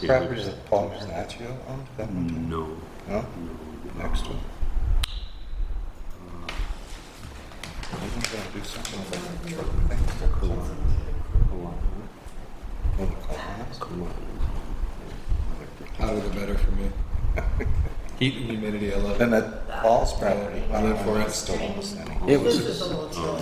property that Paul Snatchio owned, that one? No. No? Next one. Wasn't gonna do something about the truck thing? Oh, the Colons? Hotter the better for me. Heat and humidity, I love Then it. that Paul's property. I live for it. It's still almost any. It was,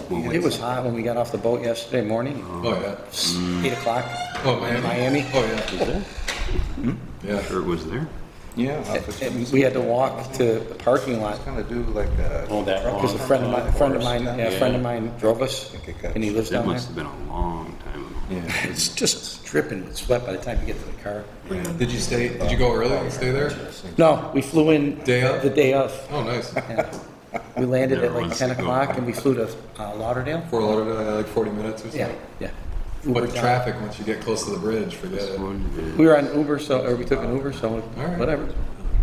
Well, it was hot when we got off the boat yesterday morning, Oh, yeah. 8 o'clock. Oh, Miami? Miami. Oh, yeah. Yeah. Sure it was there. Yeah. off of And we had to walk to the parking lot, Gonna do like a. Oh, that because a long. friend of mine drove us, think it got- and he lives That down there. must have been a long time ago. Yeah. It's just dripping with sweat by the time you get to the car. Did you go early and stay there? No, we flew in Day of? the day of. Oh, nice. Yeah. We landed at Never like wants 10 to go. o'clock, and we flew to Lauderdale. Fort Lauderdale, like 40 minutes or so. Yeah, yeah. But Uber the down. traffic, once you get close to the bridge, forget This it. one is. We were on Uber, or we took an Uber, so right. whatever.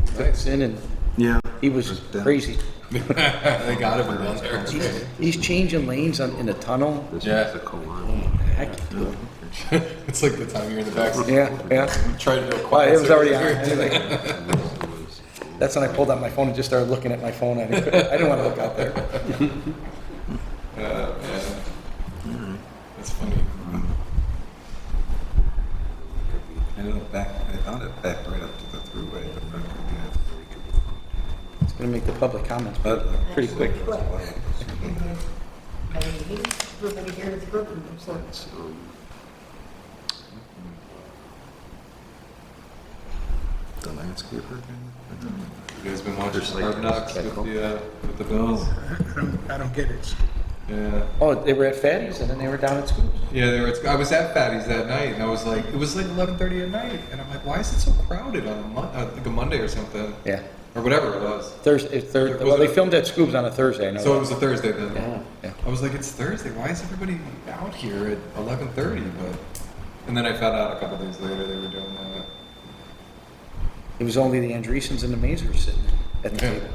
Took Nice. us in, and Yeah. he was crazy. They got him down there. He's changing lanes in the tunnel. This Yeah. is the Kalani. I can't do it. It's like the time you're in the backseat. Yeah. Try to do a Well, quiet it was already on. service. Anyway, that's when I pulled out my phone and just started looking at my phone. I didn't want to look out there. Yeah. That's funny. I know it back, I thought it backed right up to the thruway, the front. It's going to make the public comments But. pretty quick. Everybody here is broken, so. The landscaper again? You guys been watching Just like Hard Knocks with the Bills? I don't get it. Yeah. Oh, they were at Fatty's, and then they were down at Scoops. Yeah, I was at Fatty's that night, and I was like, it was like 11:30 at night, and I'm like, why is it so crowded on like a Monday or something, Yeah. or whatever it was. Thursday. Well, they filmed at Scoops on a Thursday. I know So it that. was a Thursday then. Yeah. I was like, it's Thursday. Why is everybody out here at 11:30? But and then I found out a couple days later they were doing that. It was only the Andreessens and the Mazers sitting at the Yeah. table.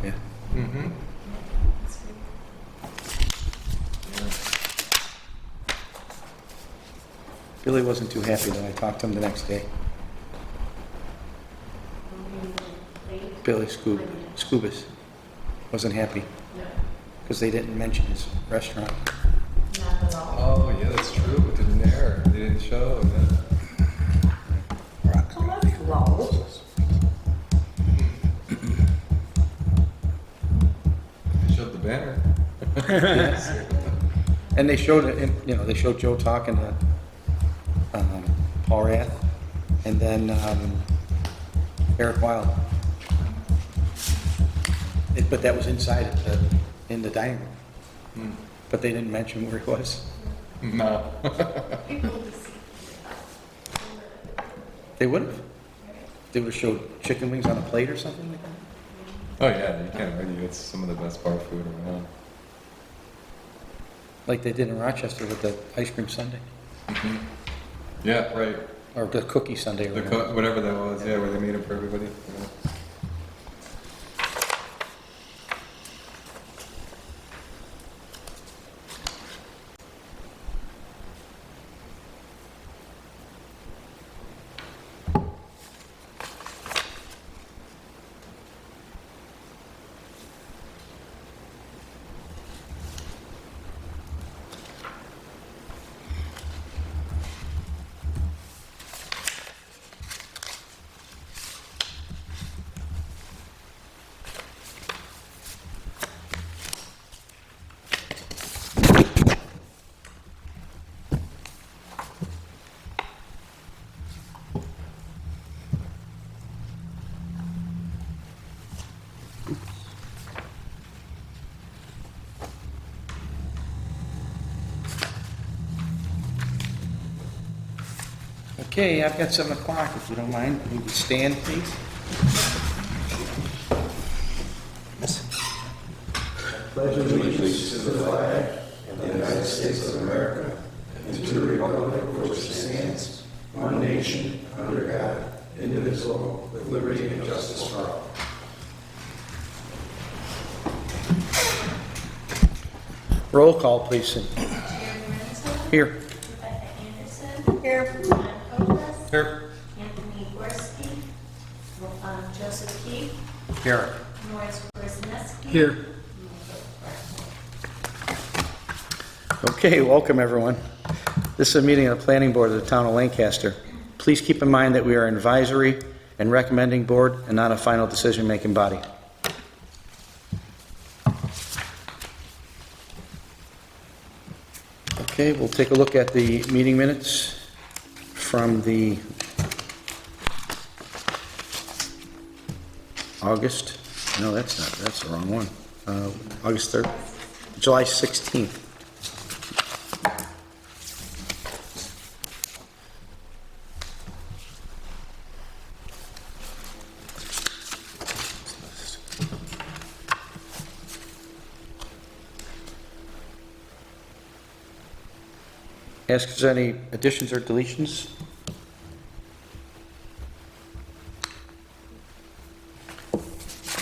Yeah. Mm-hmm. Billy wasn't too happy though. I talked to him the next day. Billy Scubas wasn't happy because they didn't mention his restaurant. Oh yeah, that's true. It didn't air. They didn't show. And then, they showed the banner. And they showed it, they showed Joe talking to Paul Rath, and then Eric Wild. But that was inside in the dining room. But they didn't mention where it was. No. They would have. They would have showed chicken wings on a plate or something like that. Oh yeah, you can't argue. It's some of the best bar food around. Like they did in Rochester with the ice cream sundae, Yeah, right. or the cookie sundae. Or The whatever. whatever that was. Yeah, where they made it for everybody. Yeah. Okay, I've got 7 o'clock, if you don't mind. We would stand, please. Roll call, please. Cindy. Chair Lorenzo, Here. Rebecca Anderson. Here. John Copas. Here. Anthony Gorski. Joseph Keefe. Here. Morris Korzeniski. Here. Okay, welcome everyone. This is a meeting of the Planning Board of the Town of Lancaster. Please keep in mind that we are an advisory and recommending board and not a final decision-making body. Okay, we'll take a look at the meeting minutes from the August, no, that's the wrong one. August 3rd, July 16th. Ask if there's any additions or deletions.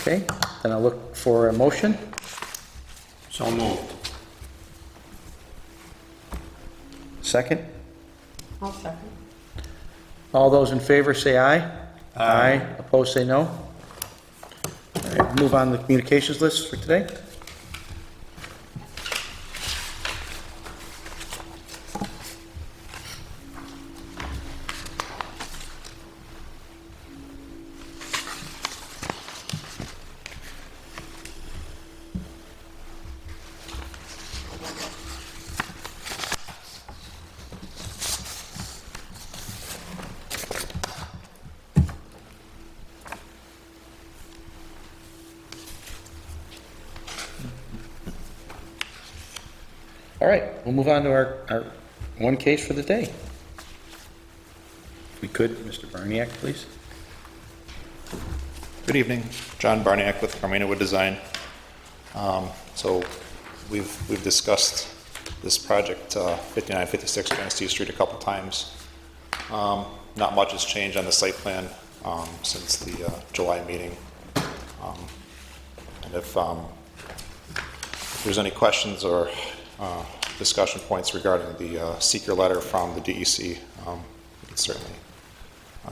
Okay, then I'll look for a motion. So moved. Second. I'll second. All those in favor say aye. Aye. Opposed say no. All right, move on to the communications list for today. All right, we'll move on to our one case for the day. If we could, Mr. Barniak, please. Good evening, John Barniak with Carmina Wood Design. So we've discussed this project, 5956 Genesee Street, a couple times. Not much has changed on the site plan since the July meeting. And if there's any questions or discussion points regarding the seeker letter from the DEC, we can certainly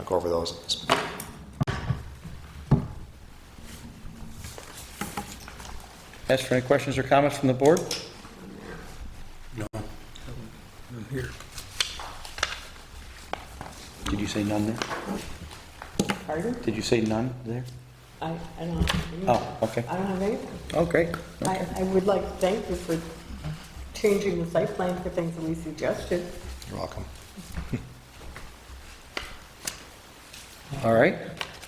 go over those at this point. Ask for any questions or comments from the board? I'm here. Did you say none there? Pardon? Did you say none there? I don't have any. Oh, okay. I don't have anything. Oh, great. I would like to thank you for changing the site plan for things that we suggested. You're welcome. All right,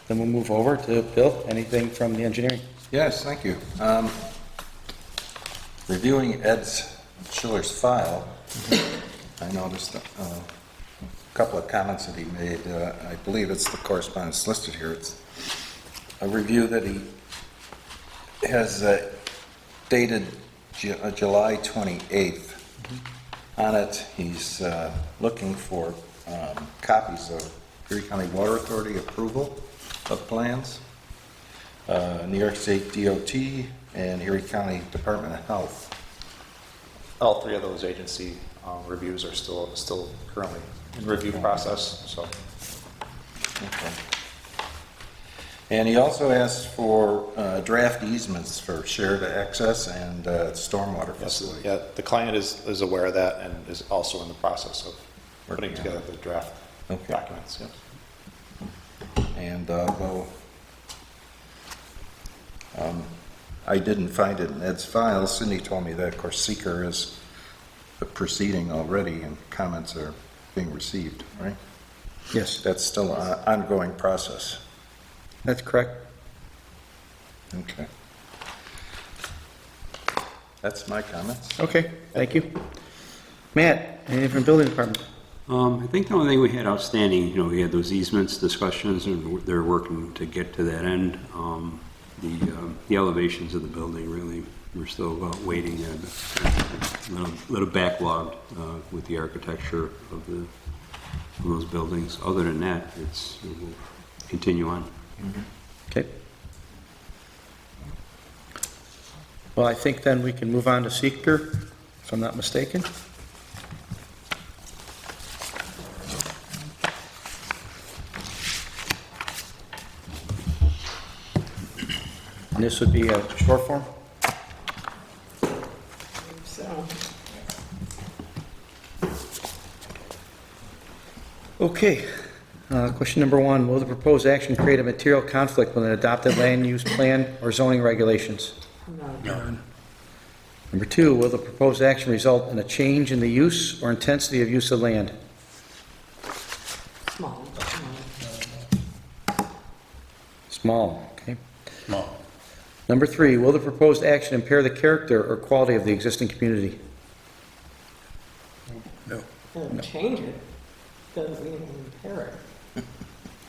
then we'll move over to Bill. Anything from the engineering? Yes, thank you. Reviewing Ed Schiller's file, I noticed a couple of comments that he made. I believe it's the correspondence listed here. It's a review that he has dated July 28th. On it, he's looking for copies of Erie County Water Authority approval of plans, New York State DOT, and Erie County Department of Health. All three of those agency reviews are still currently in review process, so. Okay. And he also asked for draft easements for shared access and stormwater Yes, facility. yeah, the client is aware of that and is also in the process of putting Working on together the draft Okay. documents, yes. And though I didn't find it in Ed's file, Cindy told me that, of course, seeker is proceeding already and comments are being received, right? Yes, That's still an ongoing process. that's correct. Okay. That's my comments. Okay, thank you. Matt, anything from building department? I think the only thing we had outstanding, we had those easements discussions, and they're working to get to that end. The elevations of the building, really, we're still waiting, and a little backlogged with the architecture of those buildings. Other than that, we'll continue on. Okay. Well, I think then we can move on to seeker, if I'm not mistaken. And this would be a short form? So, Okay. Question number 1, will the proposed action create a material conflict with an adopted land use plan or zoning regulations? no, Number 2, will the proposed action result in a change in the use or intensity of use of land? small. Small, okay. Small. Number 3, will the proposed action impair the character or quality of the existing community? No. Doesn't change it, doesn't mean impair it.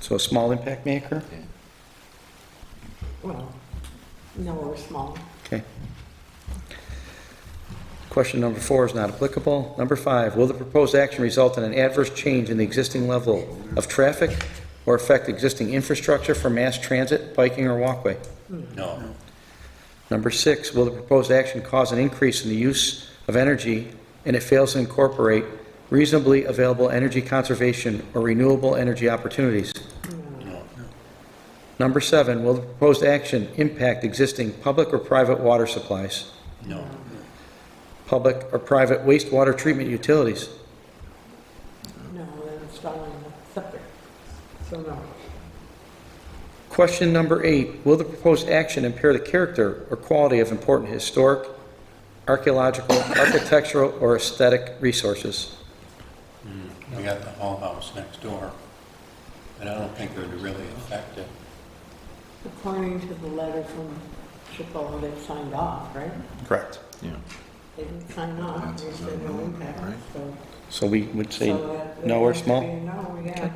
So a small impact may occur? Well, no, or small. Okay. Question number 4 is not applicable. Number 5, will the proposed action result in an adverse change in the existing level of traffic or affect existing infrastructure for mass transit, biking, or walkway? No. Number 6, will the proposed action cause an increase in the use of energy and it fails to incorporate reasonably available energy conservation or renewable energy opportunities? No. Number 7, will the proposed action impact existing public or private water supplies? No. Public or private wastewater treatment utilities? No, they're installing the septic, so no. Question number 8, will the proposed action impair the character or quality of important historic, archaeological, architectural, or aesthetic resources? We got the Hall House next door, and I don't think it would really affect it. According to the letter from Chipola, they signed off, right? Correct. Yeah. They didn't sign off, they said no impact, Right. so. So we would say so that- no or that small? would be No, yeah.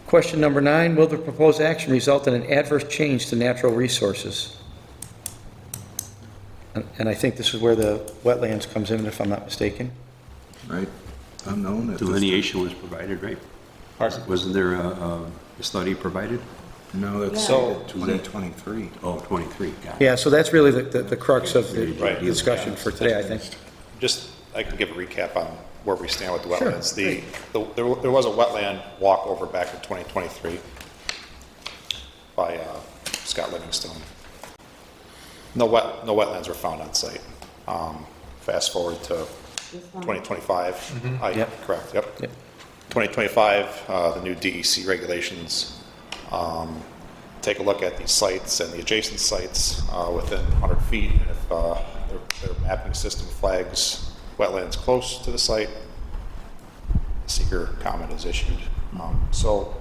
Question number 9, will the proposed action result in an adverse change to natural resources? And I think this is where the wetlands comes in, if I'm not mistaken. Right? Unknown at this. Delineation was provided, right? Wasn't there a study provided? No, that's Yeah. So- 2023. Oh, 23, got it. Yeah, so that's really the crux of the Right. discussion for today, I think. Just, I can give a recap on where we stand with the Sure, wetlands. There was a wetland walkover back in 2023 by Scott Livingstone. No wetlands were found on site. Fast forward to This one. 2025. Yep. Correct, yep. Yep. 2025, the new DEC regulations take a look at these sites and the adjacent sites within 100 feet. And if their mapping system flags wetlands close to the site, seeker comment is issued. So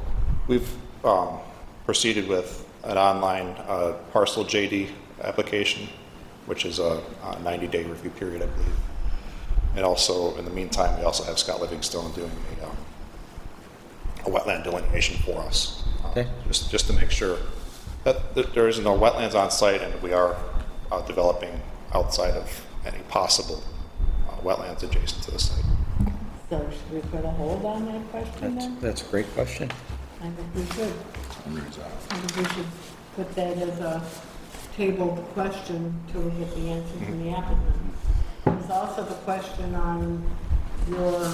we've proceeded with an online parcel JD application, which is a 90-day review period, I believe. And also, in the meantime, we also have Scott Livingstone doing a wetland delineation for us. Okay. Just to make sure that there is no wetlands on site and we are developing outside of any possible wetlands adjacent to the site. So should we put a hold on that question then? That's a great question. I think we should. Hundreds of. I think we should put that as a tabled question till we get the answer from the applicant. There's also the question on your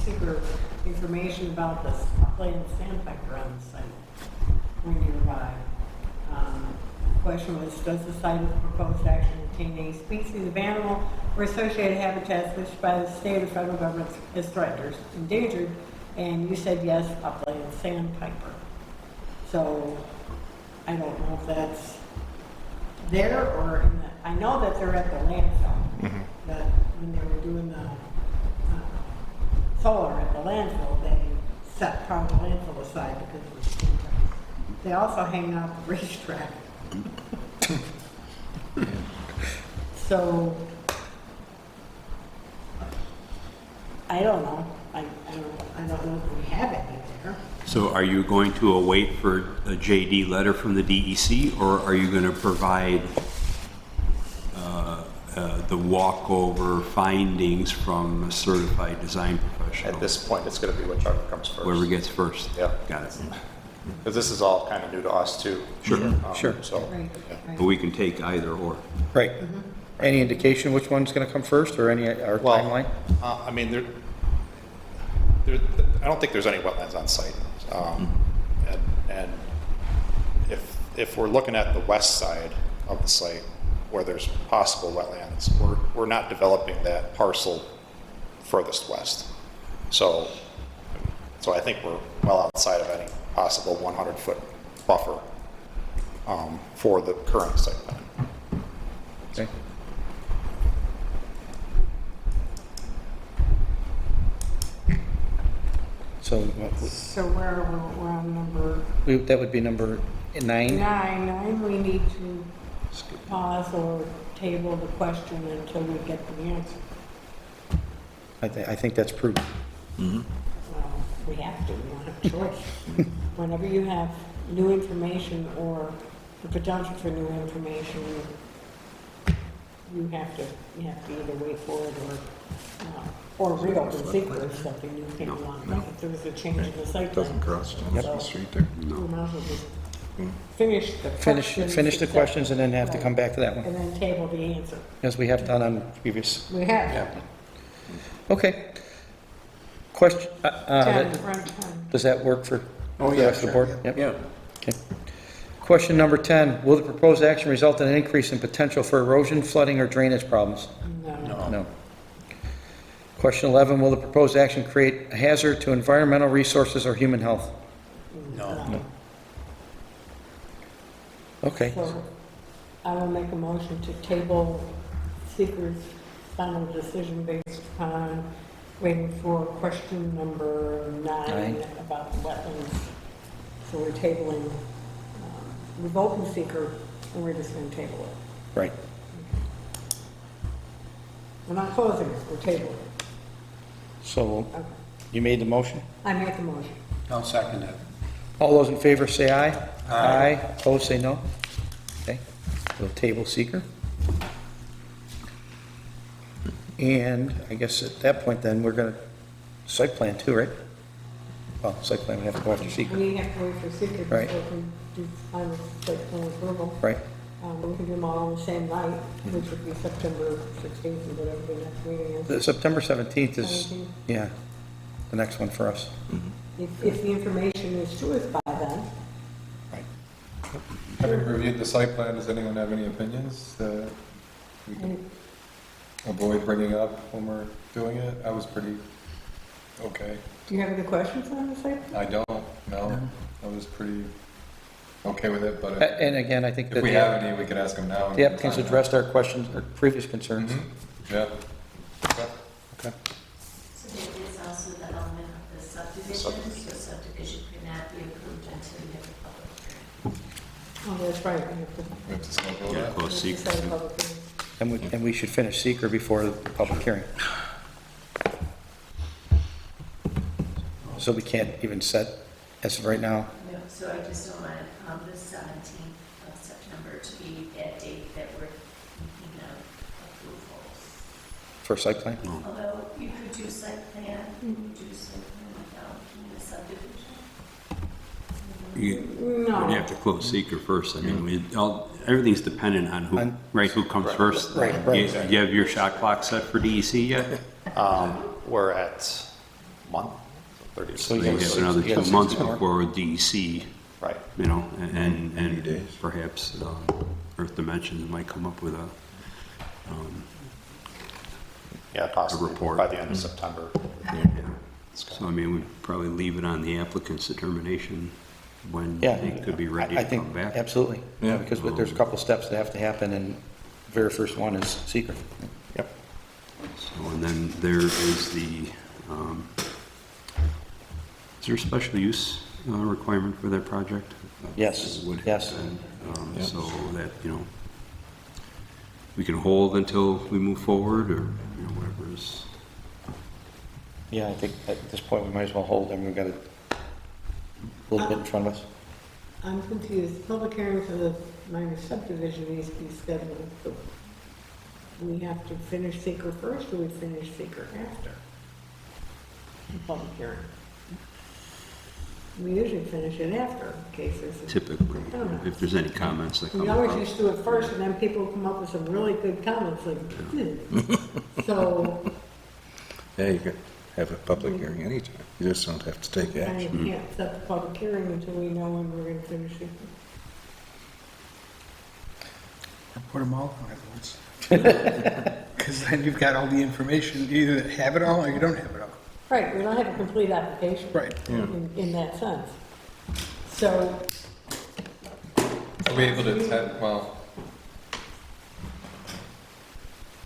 secret information about the upland sandpiper on the site when nearby. The question was, does the site of the proposed action contain any species of animal or associated habitats which by the state or federal government is threatened or endangered? And you said yes, upland sandpiper. So I don't know if that's there or in the, I know that they're at the landfill. That when they were doing the solar at the landfill, they set part of the landfill aside because it was sandpiper. They also hang out the racetrack. So I don't know. I don't know if we have any there. So are you going to await for a JD letter from the DEC, or are you going to provide the walkover findings from a certified design professional? At this point, it's going to be whichever comes first. Whoever gets first? Yeah. Got it. Because this is all kind of new to us too. Sure. Sure. So, Right, yeah. right. But we can take either or. Right. Any indication which one's going to come first or any, or Well, timeline? I mean, I don't think there's any wetlands on site. And if if we're looking at the west side of the site where there's possible wetlands, we're not developing that parcel furthest west. So I think we're well outside of any possible 100-foot buffer for the current site plan. Okay. So So where are we, we're on number that would be number 9. nine, we need to pause or table the question until we get the answer. I think that's prudent. Well, we have to, we don't have a choice. Whenever you have new information or the potential for new information, you have to either wait for it or reopen secret if something new came along. If there was a change in the site plan. Doesn't cross Johnson Street there. We might as well just finish the Finish questions. the questions and then have to come back to that one, And then table the answer. as we have done on previous. We have. Okay. Question, 10, we're on 10. does that work for Oh, the yeah, rest of the sure, board? Yep. Yeah. Okay. Question number 10, will the proposed action result in an increase in potential for erosion, flooding, or drainage problems? No. No. Question 11, will the proposed action create a hazard to environmental resources or human health? No. Okay, So I will make a motion to table seeker's final decision based upon waiting for question number 9 about the wetlands. So we're tabling, we've opened seeker and we're just going to table it. right. We're not closing it, we're tabling it. So Okay. you made the motion? I make the motion. I'll second it. All those in favor say aye. Aye. Opposed, say no. Okay, we'll table seeker. And I guess at that point then, we're gonna, site plan too, right? Well, site plan, we have to go after seeker, We have to wait for seeker before we Right. can do final site plan approval. right? We can do them all on the same night, which would be September 16th or whatever the next meeting is. The September 17th is, 17th. yeah, the next one for us. If the information is to us by then, Right. Having reviewed the site plan, does anyone have any opinions that we can avoid bringing up when we're doing it? I was pretty okay. do you have any questions on the site? plan? I don't, no. I was pretty okay with it, but And again, I think that if we have any, we could ask them now. the applicants addressed our questions, our previous concerns. Yeah. Okay. So there is also the element of the subdivision, so subdivision could not be approved until you have a public hearing. Oh, that's right. We have to- We have to schedule Yeah, it. close we have to seeker. set a public hearing. And we should finish seeker before the public hearing. So we can't even set, as of right now, No, so I just don't want the 17th of September to be that date that we're thinking of approval. for site plan? Although you could do site plan, you could do site plan without the subdivision. You No. would have to close seeker first. I mean, everything's dependent on who, On- right, who comes first. Right. You have your shot clock set for DEC yet? We're at month, 30. So You have another you got 2 months 60 more. before DEC, Right. you know, and 90 days. perhaps Earth Dimensions might come up with a, Yeah, possibly report. by the end of September. so I mean, we'd probably leave it on the applicant's determination when Yeah. they could be ready I to think, come back. absolutely. Yeah. Because there's a couple steps that have to happen, and the very first one is seeker. Yep. So, and then there is the, is there a special use requirement for that project? Yes, Would have yes. been, So that, you know, we can hold until we move forward, or, you know, whatever is, Yeah, I think at this point, we might as well hold them, we've got a little bit in front of us. I'm confused. Public hearing for the minor subdivision needs to be scheduled. Do we have to finish seeker first, or we finish seeker after the public hearing? We usually finish it after, in case there's a... typically, if there's any comments that come We always up. used to do it first, and then people come up with some really good comments, like, So, Yeah, you could have a public hearing anytime. You just don't have to take I action. can't set the public hearing until we know when we're gonna finish it. put them all on at once. Because then you've got all the information, you either have it all or you don't have it all. Right, we don't have a complete application. Right. In that sense. So, Are we able to attend, well,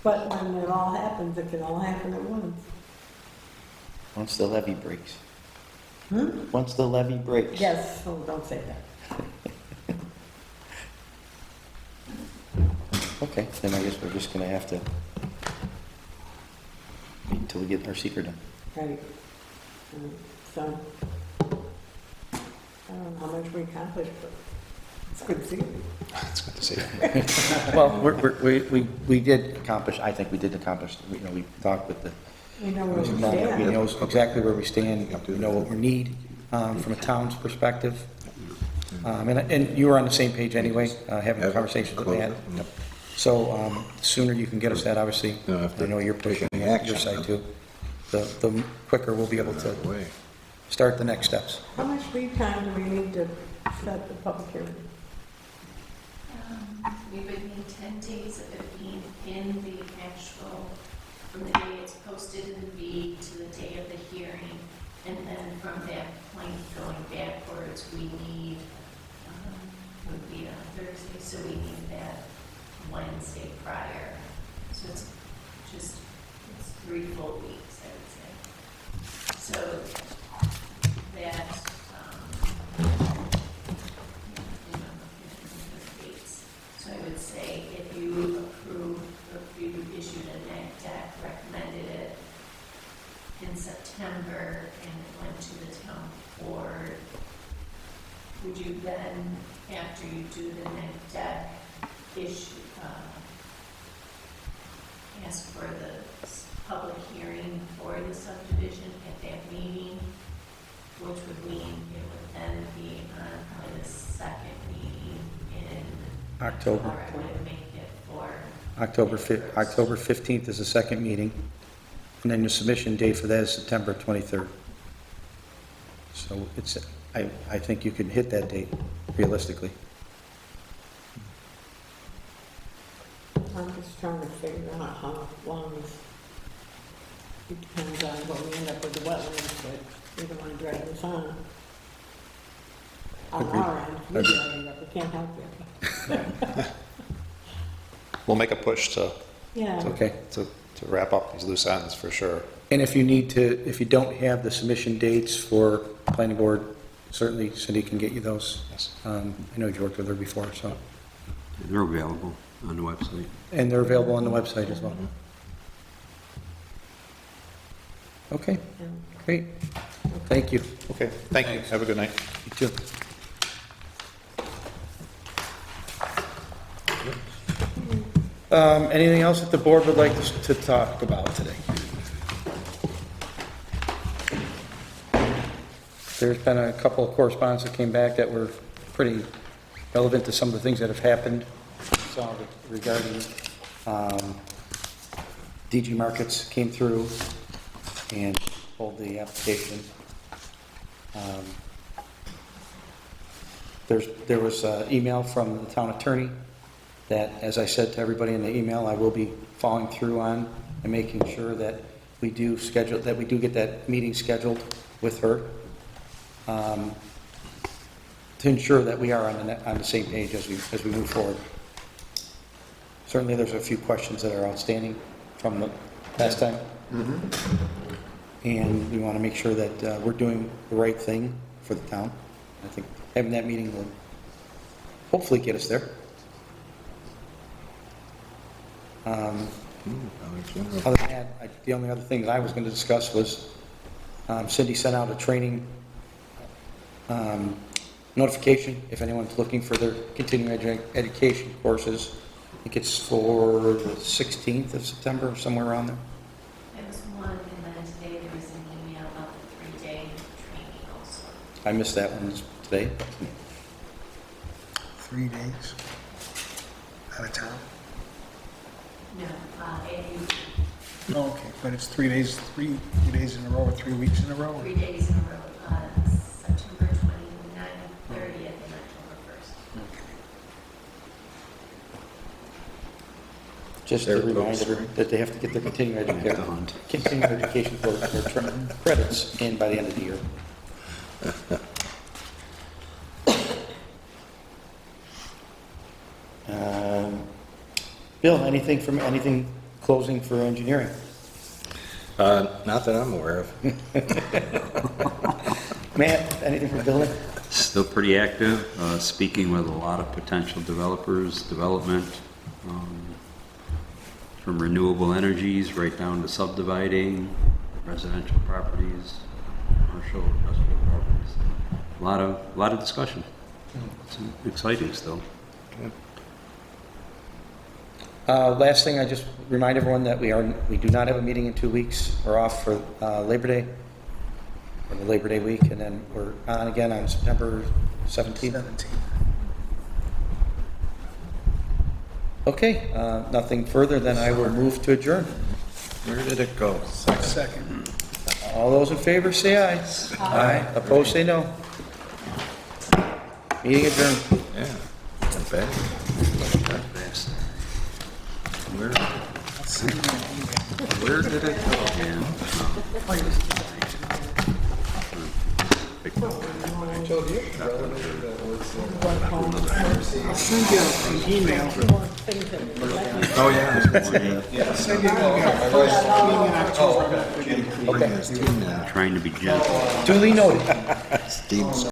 but when it all happens, it can all happen at once. Once the levy breaks. Once the levy breaks. Yes, oh, don't say that. Okay, then I guess we're just gonna have to wait until we get our seeker done. Right. So, I don't know how much we accomplished, but it's good to see you. It's good to see you. Well, we did accomplish, I think we did accomplish, we talked with the, We know where we we stand. know exactly where we stand, we know what we need from a town's perspective. And you were on the same page anyway, having a conversation with Matt. Yep. So sooner you can get us that, obviously. No, if I know you're pushing taking your action, side too. The quicker we'll be able to Way. start the next steps. How much lead time do we need to set the public hearing? We would need 10 days of it being in the actual, from the day it's posted in the Bee to the day of the hearing. And then from that point going backwards, we need, would be on Thursday, so we need that Wednesday prior. So it's just, it's 3 full weeks, I would say. So that, dates. So I would say if you approve, if you issued a neg deck, recommended it in September and it went to the town board, would you then, after you do the neg deck, issue, ask for the public hearing for the subdivision at that meeting, which would mean it would then be on probably the second meeting in October. Or I would make it for. October 15th is the second meeting, and then your submission date for that is September 23rd. So it's, I think you can hit that date realistically. I'm just trying to figure out how long this, it depends on what we end up with the wetlands, but we don't want to drag this on. On our end, we drag it up, we can't help it. We'll make a push to Yeah. Okay. wrap up these loose ends for sure. And if you need to, if you don't have the submission dates for planning board, certainly Cindy can get you those. Yes. I know you worked with her before, so. They're available on the website. And they're available on the website as well. Okay, great. Thank you. Okay, thank you. Have a good night. You too. Anything else that the board would like to talk about today? There's been a couple of correspondence that came back that were pretty relevant to some of the things that have happened. So regarding DG Markets came through and pulled the application. There was an email from the town attorney that, as I said to everybody in the email, I will be following through on and making sure that we do get that meeting scheduled with her, to ensure that we are on the same page as we move forward. Certainly, there's a few questions that are outstanding from the last time. And we want to make sure that we're doing the right thing for the town. I think having that meeting will hopefully get us there. Other than that, the only other thing that I was going to discuss was Cindy sent out a training notification if anyone's looking for their continuing education courses. I think it's for the 16th of September, somewhere around there. There was one, and then today there was an email about the 3-day training also. I missed that one today. 3 days out of town. No, AU, Oh, okay, but it's 3 days, three days in a row or 3 weeks in a row? 3 days in a row, September 29th, 30th, and October 1st. Okay. just to Their remind books, everyone that they have to get their continuing Have to education, hunt. continuing education credits in by the end of the year. Bill, anything closing for engineering? Not that I'm aware of. Matt, anything for building? Still pretty active, speaking with a lot of potential developers, development, from renewable energies right down to subdividing, residential properties, commercial, industrial properties. A lot of discussion. It's exciting still. Last thing, I just remind everyone that we do not have a meeting in 2 weeks. We're off for Labor Day, or the Labor Day week, and then we're on again on September 17th. Okay, nothing further, then I will move to adjourn. Where did it go? Second. All those in favor, say aye. Aye. Opposed, say no. Meeting adjourned. Yeah, not bad. Fast. Where did it go? Yeah. I'll send you an email. More things that- Oh, yeah. I'll send you an email. Trying to be gentle. Duly noted. Steve's